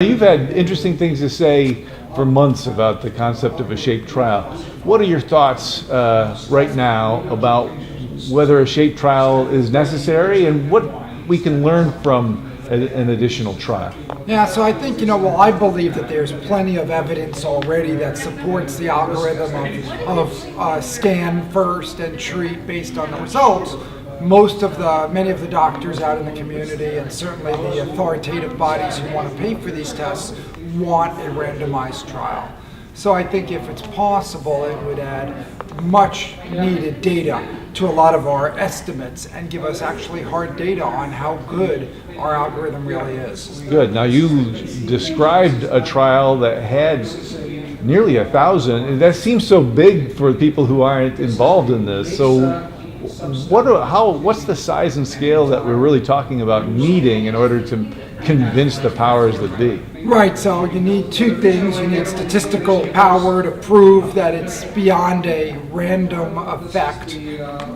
You've had interesting things to say for months about the concept of a shape trial. What are your thoughts right now about whether a shape trial is necessary and what we can learn from an additional trial? Yeah, so I think, I believe that there's plenty of evidence already that supports the algorithm of scan first and treat based on the results. Many of the doctors out in the community and certainly the authoritative bodies who want to pay for these tests want a randomized trial. So I think if it's possible, it would add much needed data to a lot of our estimates and give us actually hard data on how good our algorithm really is. Good. Now you described a trial that had nearly 1,000, and that seems so big for people who aren't involved in this. So what's the size and scale that we're really talking about needing in order to convince the powers that be? Right, so you need two things. You need statistical power to prove that it's beyond a random effect,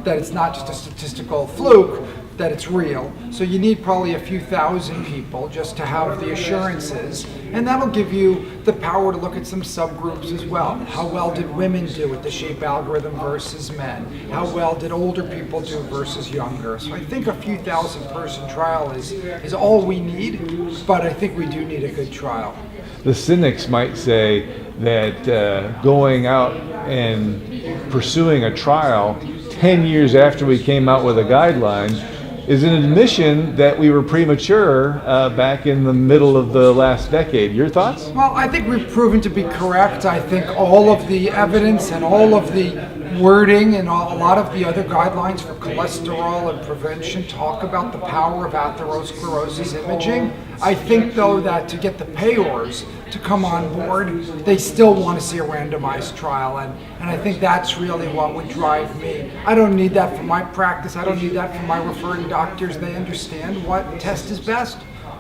that it's not just a statistical fluke, that it's real. So you need probably a few thousand people just to have the assurances, and that'll give you the power to look at some subgroups as well. How well did women do with the shape algorithm versus men? How well did older people do versus younger? So I think a few thousand person trial is all we need, but I think we do need a good trial. The cynics might say that going out and pursuing a trial 10 years after we came out with a guideline is an admission that we were premature back in the middle of the last decade. Your thoughts? Well, I think we've proven to be correct. I think all of the evidence and all of the wording and a lot of the other guidelines for cholesterol and prevention talk about the power of atherosclerosis imaging. I think, though, that to get the payors to come on board, they still want to see a randomized trial, and I think that's really what would drive me. I don't need that for my practice. I don't need that for my referring doctors. They understand what test is best,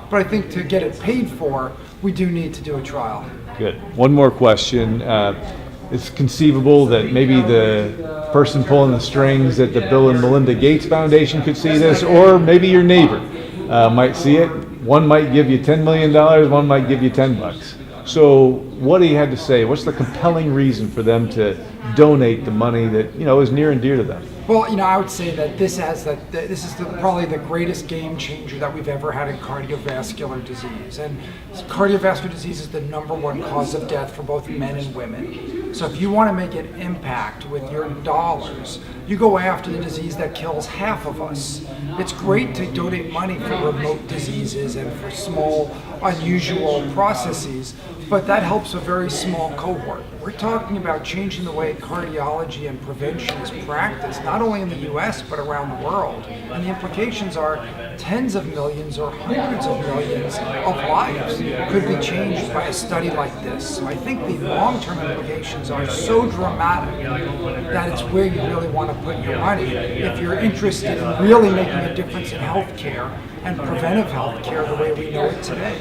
but I think to get it paid for, we do need to do a trial. Good. One more question. It's conceivable that maybe the person pulling the strings at the Bill and Melinda Gates Foundation could see this, or maybe your neighbor might see it. One might give you $10 million, one might give you $10. So what do you have to say? What's the compelling reason for them to donate the money that is near and dear to them? Well, I would say that this is probably the greatest game changer that we've ever had in cardiovascular disease. And cardiovascular disease is the #1 cause of death for both men and women. So if you want to make an impact with your dollars, you go after the disease that kills half of us. It's great to donate money for remote diseases and for small, unusual processes, but that helps a very small cohort. We're talking about changing the way cardiology and prevention is practiced, not only in the US, but around the world. And the implications are tens of millions or hundreds of millions of lives could be changed by a study like this. So I think the long-term implications are so dramatic that it's where you really want to put your money if you're interested in really making a difference in healthcare and preventive healthcare the way we know it today.